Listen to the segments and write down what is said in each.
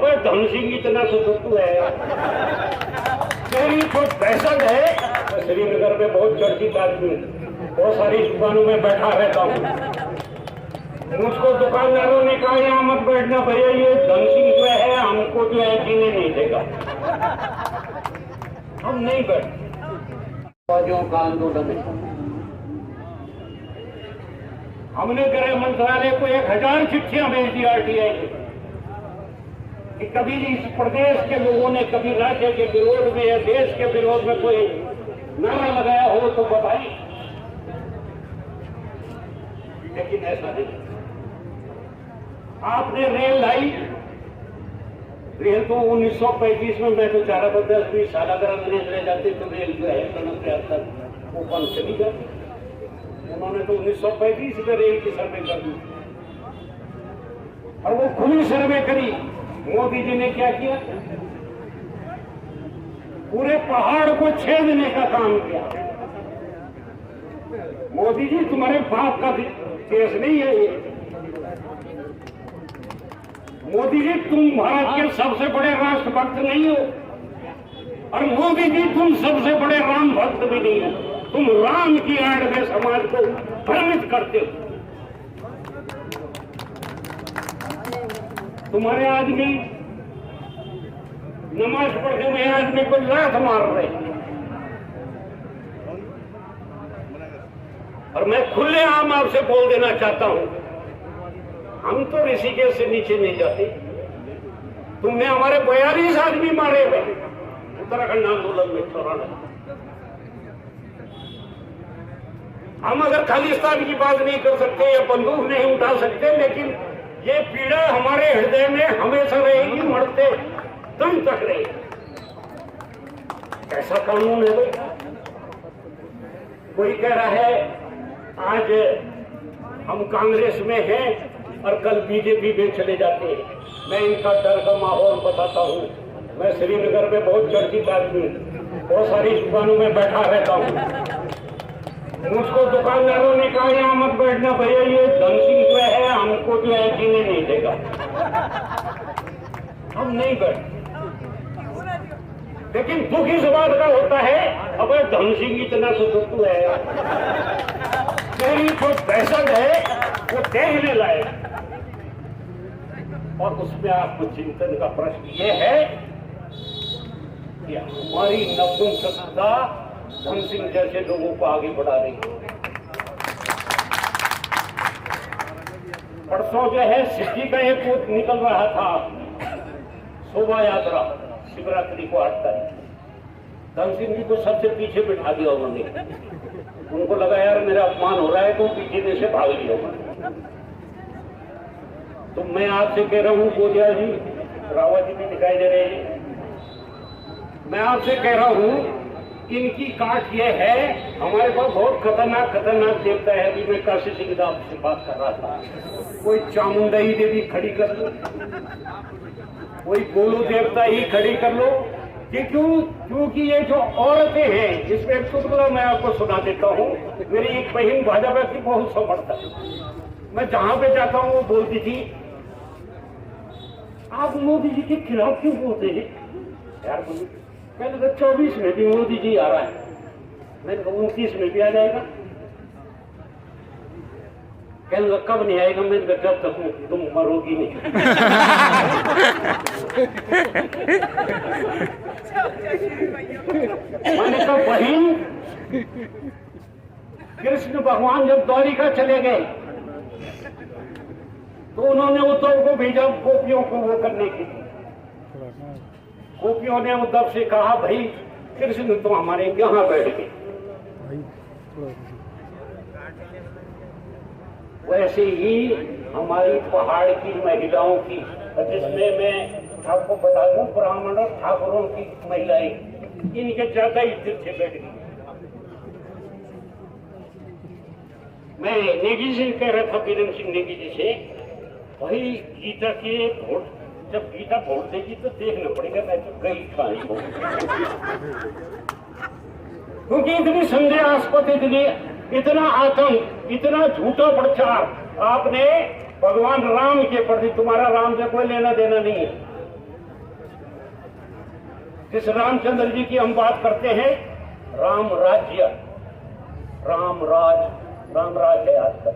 अबे धन सिंह इतना सुतु है यार। तेरी तो दहशत है। मैं श्रीनगर में बहुत चर्चित आदमी, बहुत सारी दुकानों में बैठा रहता हूँ। मुझको दुकानदारों ने कहा यहाँ मत बैठना भैया, ये धन सिंह जो है हमको जो है जीने नहीं देगा, हम नहीं बैठते। फौजियों का आंदोलन है। हमने गृह मंत्रालय को 1000 चिट्ठियां भेज दी आरटीआई कि कभी इस प्रदेश के लोगों ने कभी राज्य के विरोध में या देश के विरोध में कोई नारा लगाया हो तो बताइए, लेकिन ऐसा नहीं। आपने रेल लाई, रेल तो 1935 में मैं तो चाह रहा था 10-20 साल अगर अंग्रेज रह जाते तो रेल जो है 73 वो बंद चली जाती। उन्होंने तो 1935 में रेल की सर्वे कर दी और वो खुली सर्वे करी। मोदी जी ने क्या किया, पूरे पहाड़ को छेदने का काम किया। मोदी जी तुम्हारे बाप का केस नहीं है ये। मोदी जी तुम भारत के सबसे बड़े राष्ट्रभक्त नहीं हो, और मोदी जी तुम सबसे बड़े राम भक्त भी नहीं हो। तुम राम की आड़ में समाज को भ्रमित करते हो। तुम्हारे आदमी नमाज पढ़ते हुए आदमी को लात मार रहे, और मैं खुलेआम आपसे बोल देना चाहता हूं, हम तो ऋषिकेश से नीचे नहीं जाते। तुमने हमारे 42 आदमी मारे हुए उत्तराखंड आंदोलन में 94। हम अगर खालिस्तान की बात नहीं कर सकते या बंदूक नहीं उठा सकते, लेकिन ये पीड़ा हमारे हृदय में हमेशा रहेगी, मरते दम तक रहेगी। कैसा कानून है भाई? कोई कह रहा है आज हम कांग्रेस में हैं और कल बीजेपी में चले जाते हैं। मैं इनका डर का माहौल बताता हूँ। मैं श्रीनगर में बहुत चर्चित आदमी, बहुत सारी दुकानों में बैठा रहता हूँ। मुझको दुकानदारों ने कहा यहाँ मत बैठना भैया, ये धन सिंह जो है हमको जो है जीने नहीं देगा, हम नहीं बैठते। लेकिन दुख इस बात का होता है, अबे धन सिंह इतना सुतु है यार। तेरी जो दहशत है वो देखने लायक। और उसमें आपको चिंतन का प्रश्न ये है कि हमारी नपुंसकता धन सिंह जैसे लोगों को आगे बढ़ा रही है। परसों जो है सिद्धि का एक वो निकल रहा था शोभा यात्रा, शिवरात्रि को 8 तारीख। धन सिंह जी को सबसे पीछे बिठा दिया उन्होंने। उनको लगा यार मेरा अपमान हो रहा है, तो पीछे में से भाग लिया। तो मैं आपसे कह रहा हूँ गोदिया जी, रावत जी भी दिखाई दे रहे हैं, मैं आपसे कह रहा हूँ इनकी काट ये है। हमारे पास बहुत खतरनाक देवता है। अभी मैं काशी सिंह से बात कर रहा था, कोई चामुंडाई देवी खड़ी कर लो, कोई गोलू देवता ही खड़ी कर लो। कि क्योंकि ये जो औरतें हैं, इसमें एक चुटकुला मैं आपको सुना देता हूँ। मेरी एक बहन भाजपा की बहुत समर्थक है, मैं जहां पे जाता हूँ वो बोलती थी आप मोदी जी के खिलाफ क्यों बोलते हैं यार? बोली पहले तो 24 में भी मोदी जी आ रहा है, मैंने कहा 29 में भी आ जाएगा। कहने लगा कब नहीं आएगा? मैंने कहा जब तक तुम मरोगी नहीं। मैंने कहा बहन, कृष्ण भगवान जब द्वारिका चले गए तो उन्होंने उद्धव को भेजा गोपियों को वो करने के लिए। गोपियों ने उद्धव से कहा भाई कृष्ण तो हमारे यहाँ बैठ गए। वैसे ही हमारी पहाड़ की महिलाओं की, जिसमें मैं आपको बता दूं ब्राह्मण और ठाकुरों की महिलाएं इनके ज्यादा इज्जत से बैठ गई। मैं नेगी से कह रहा था, बीरेन सिंह नेगी जी से, भाई गीता के वोट, जब गीता वोट देगी तो देखना पड़ेगा मैं तो गई खाई हूँ। क्योंकि इतनी संदेहास्पद, इतना आतंक, इतना झूठा प्रचार आपने भगवान राम के प्रति, तुम्हारा राम से कोई लेना देना नहीं है, इस रामचंद्र जी की हम बात करते हैं। राम राज्य, राम राज है आजकल।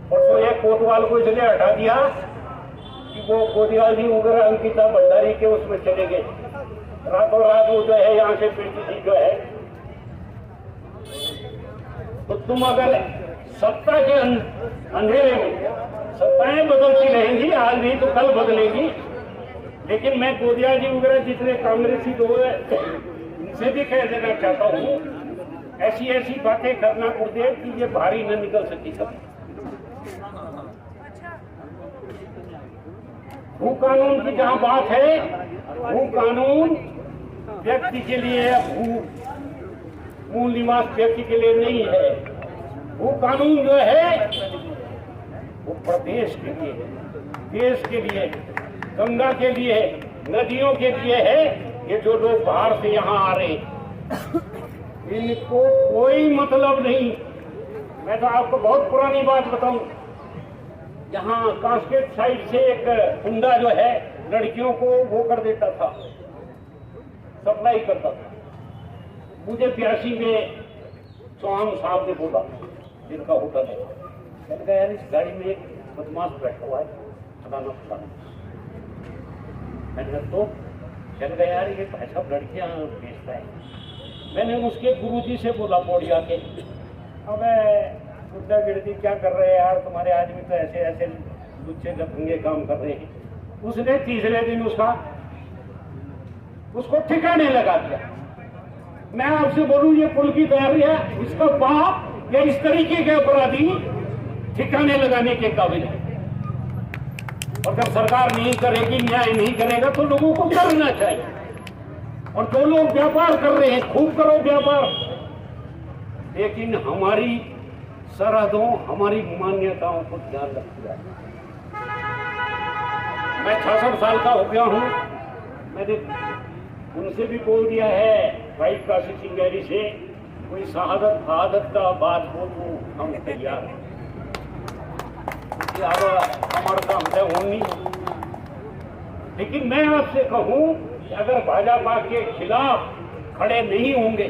परसों एक कोतवाल को इसलिए हटा दिया कि वो गोदियाल जी वगैरह अंकिता भंडारी के उसमें चले गए। रातों रात वो जो है यहाँ से पीटी जी जो है। तो तुम अगर सत्ता के अंधेरे में, सत्ताएं बदलती रहेंगी, आज नहीं तो कल बदलेंगी, लेकिन मैं गोदिया जी वगैरह जितने कांग्रेसी लोग हैं इनसे भी कह देना चाहता हूँ, ऐसी ऐसी बातें करना गुरुदेव कि ये भारी न निकल सकी कभी। भू कानून की जहाँ बात है, भू कानून व्यक्ति के लिए है, मूल निवास व्यक्ति के लिए नहीं है। भू कानून जो है वो प्रदेश के लिए है, देश के लिए, गंगा के लिए, नदियों के लिए है। ये जो लोग बाहर से यहाँ आ रहे इनको कोई मतलब नहीं। मैं तो आपको बहुत पुरानी बात बताऊं, यहाँ कास्केट साइड से एक हुंडा जो है लड़कियों को वो कर देता था, सप्लाई करता था। मुझे 82 में चौहान साहब ने बोला, जिनका होटल है, मैंने कहा यार इस गाड़ी में एक बदमाश बैठा हुआ है, फलाना फलाना। मैंने कहा तो चल गया यार ये भाई साहब लड़कियां बेचता है। मैंने उसके गुरुजी से बोला बोड़िया के, अब गुड्डा गिरती क्या कर रहे हैं यार, तुम्हारे आदमी तो ऐसे ऐसे लुच्चे लफंगे काम कर रहे हैं। उसने तीसरे दिन उसको ठिकाने लगा दिया। मैं आपसे बोलूं ये पुल की तैयारी है, इसका बाप या इस तरीके के अपराधी ठिकाने लगाने के काबिल है। और जब सरकार नहीं करेगी, न्याय नहीं करेगा तो लोगों को करना चाहिए। और जो लोग व्यापार कर रहे हैं खूब करो व्यापार, लेकिन हमारी सरहदों, हमारी मान्यताओं को ध्यान रखिए। मैं 66 साल का हो गया हूं। मैंने उनसे भी बोल दिया है भाई काशी सिंगेरी से, कोई शहादत फहादत का बात हो तो हम तैयार हैं। अब हमारे काम है होनी। लेकिन मैं आपसे कहूं कि अगर भाजपा के खिलाफ खड़े नहीं होंगे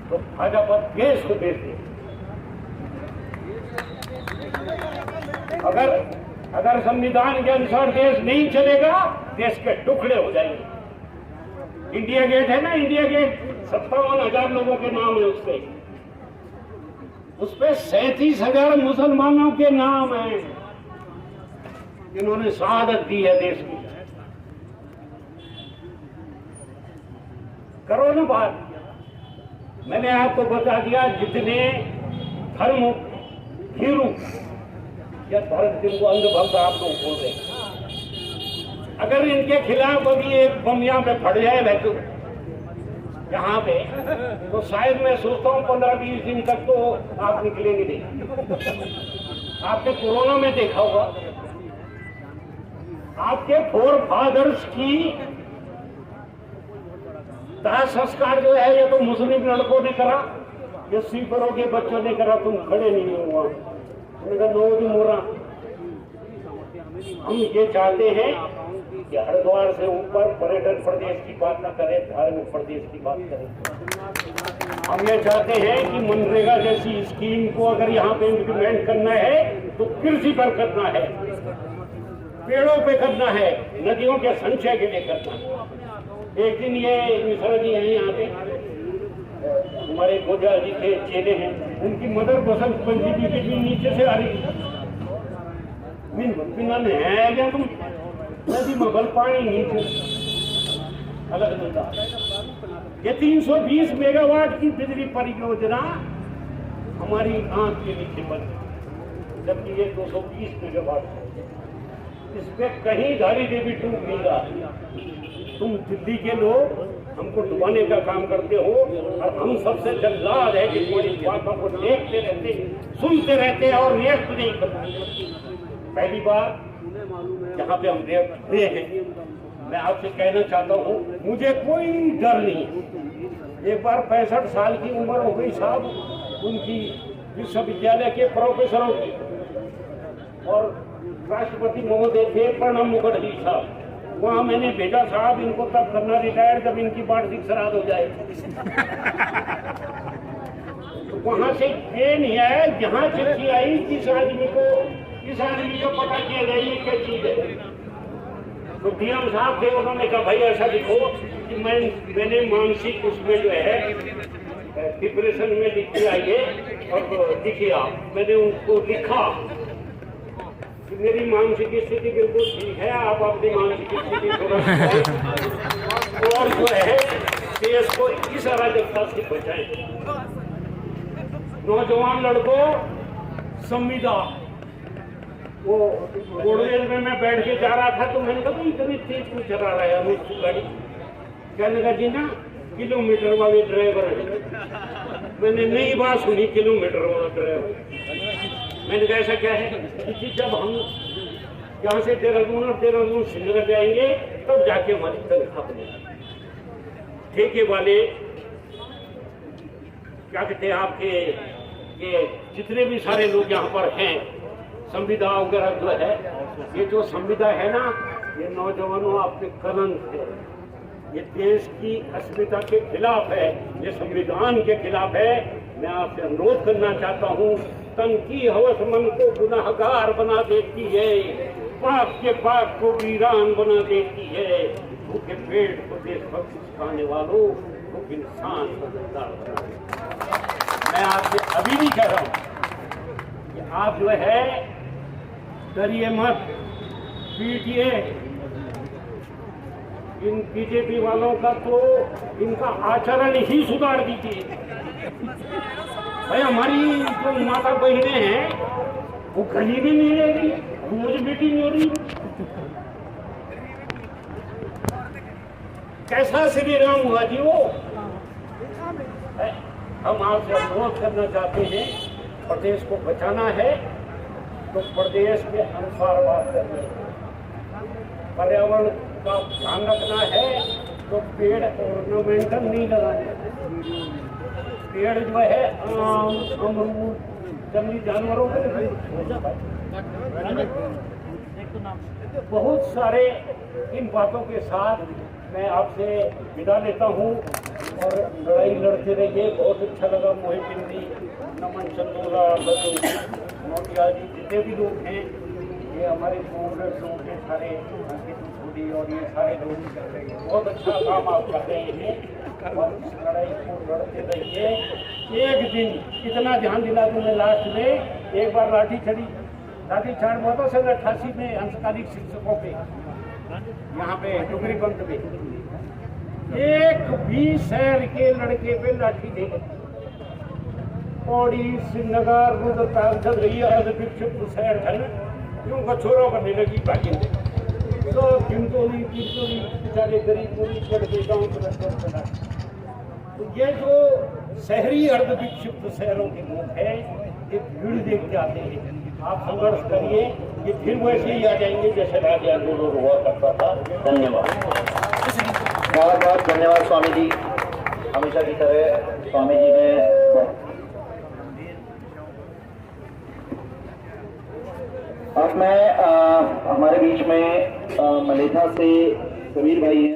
तो भाजपा देश को बेच दे। अगर संविधान के अनुसार देश नहीं चलेगा, देश के टुकड़े हो जाएंगे। इंडिया गेट है ना, इंडिया गेट 57,000 लोगों के नाम है उस पे 37,000 मुसलमानों के नाम हैं जिन्होंने शहादत दी है देश की। करो ना बात। मैंने आपको बता दिया जितने धर्म हीरू या धर्म जिनको अंधभक्त आप लोग बोल रहे हैं, अगर इनके खिलाफ अभी एक बम यहाँ पे फट जाए वैसे यहाँ पे, तो शायद मैं सोचता हूँ 15-20 दिन तक तो आप निकलेंगे नहीं। आपने कोरोना में देखा होगा, आपके फोर फादर्स की दाह संस्कार जो है ये तो मुस्लिम लड़कों ने करा, ये सीखरों के बच्चों ने करा, तुम खड़े नहीं हुआ। मोरा हम ये चाहते हैं कि हरिद्वार से ऊपर पर्यटन प्रदेश की बात न करें, धार्मिक प्रदेश की बात करें। हम ये चाहते हैं कि मनरेगा जैसी स्कीम को अगर यहाँ पे इम्प्लीमेंट करना है तो कृषि पर करना है, पेड़ों पे करना है, नदियों के संचय के लिए करना है। एक दिन ये मिश्रा जी हैं यहाँ पे, हमारे गोजा जी के चेले हैं, उनकी मदर बसंत पंचमी के दिन नीचे से आ रही है क्या तुम नदी में बल पानी नीचे अलग मिलता। ये 320 मेगावाट की बिजली परियोजना हमारी आंख के नीचे बनी, जबकि ये 220 मेगावाट है। इस पे कहीं धारी देवी टूट नहीं रहा। तुम दिल्ली के लोग हमको डुबाने का काम करते हो और हम सबसे जल्लाद है कि कोई बातों को देखते रहते, सुनते रहते और रिएक्ट नहीं करते। पहली बार जहाँ पे हम रिएक्ट हुए हैं, मैं आपसे कहना चाहता हूँ मुझे कोई डर नहीं। एक बार 65 साल की उम्र हो गई साहब उनकी, विश्वविद्यालय के प्रोफेसरों की, और राष्ट्रपति महोदय थे प्रणब मुखर्जी साहब, वहाँ मैंने भेजा साहब इनको तब करना रिटायर्ड जब इनकी वार्षिक श्राद्ध हो जाए। तो वहाँ से ट्रेन है, जहाँ चिट्ठी आई किस आदमी को पता किया जाए ये क्या चीज है। तो डीएम साहब थे, उन्होंने कहा भाई ऐसा लिखो कि मैंने मानसिक उसमें जो है डिप्रेशन में लिख के आइए और लिखिए आप। मैंने उनको लिखा कि मेरी मानसिक स्थिति बिल्कुल ठीक है, आप अपनी मानसिक स्थिति थोड़ा और जो है देश को इस अराजकता से बचाएं। नौजवान लड़कों, संविदा वो रोडवेज में मैं बैठ के जा रहा था तो मैंने कहा इतनी तेज क्यों चला रहा है अमित गाड़ी। कहने लगा जी ना किलोमीटर वाले ड्राइवर है। मैंने नई बात सुनी, किलोमीटर वाला ड्राइवर। मैंने कहा ऐसा क्या है कि जब हम यहाँ से देहरादून और देहरादून श्रीनगर जाएंगे तब जाके हमारी तनख्वाह बनेगी। ठेके वाले क्या कहते हैं आपके ये जितने भी सारे लोग यहाँ पर हैं, संविदा वगैरह जो है, ये जो संविदा है ना, ये नौजवानों आपके कलंक है, ये देश की अस्मिता के खिलाफ है, ये संविधान के खिलाफ है। मैं आपसे अनुरोध करना चाहता हूँ, तन की हवस मन को गुनाहगार बना देती है, पाप के पाप को वीरान बना देती है। भूखे पेट को देशभक्ति सिखाने वालों को इंसान समझदार बना देती है। मैं आपसे अभी भी कह रहा हूँ कि आप जो है डरिए मत, पीटिए। इन बीजेपी वालों का तो इनका आचरण ही सुधार दीजिए। भाई हमारी जो माता बहनें हैं वो गली भी नहीं रह रही, रोज मीटिंग हो रही। कैसा श्री राम हुआ जी वो। हम आपसे अनुरोध करना चाहते हैं, प्रदेश को बचाना है तो प्रदेश के अनुसार बात करनी है। पर्यावरण का ध्यान रखना है तो पेड़ ऑर्नामेंटल नहीं लगाने। पेड़ जो है आम, अमरूद, जंगली जानवरों के बहुत सारे। इन बातों के साथ मैं आपसे विदा लेता हूँ और लड़ाई लड़ते रहिए। बहुत अच्छा लगा मोहित बिंदी, नमन चंदोला, नोटिया जी, जितने भी लोग हैं, ये हमारे कांग्रेस लोग हैं सारे, छोटी और ये सारे लोग बहुत अच्छा काम आप कर रहे हैं और इस लड़ाई को लड़ते रहिए। एक दिन इतना ध्यान दिला दूंगा, लास्ट में एक बार लाठी छाड़ हुआ था सन 88 में अंशकालिक शिक्षकों पे, यहाँ पे डुगरी पंथ में एक भी शहर के लड़के पे लाठी दे पौड़ी श्रीनगर रुद्रप्रयाग चल रही है। अर्धविक्षिप्त शहर है क्यों कछोरों करने लगी भागी तो किमतोली बेचारे गरीब लड़के गाँव के। तो ये जो शहरी अर्धविक्षिप्त शहरों के लोग हैं ये भीड़ देख के आते हैं। आप संघर्ष करिए, ये फिर वैसे ही आ जाएंगे जैसे राज्य आंदोलन हुआ करता था। धन्यवाद, बहुत बहुत धन्यवाद स्वामी जी। हमेशा की तरह स्वामी जी ने अब मैं हमारे बीच में मलेथा से कबीर भाई हैं।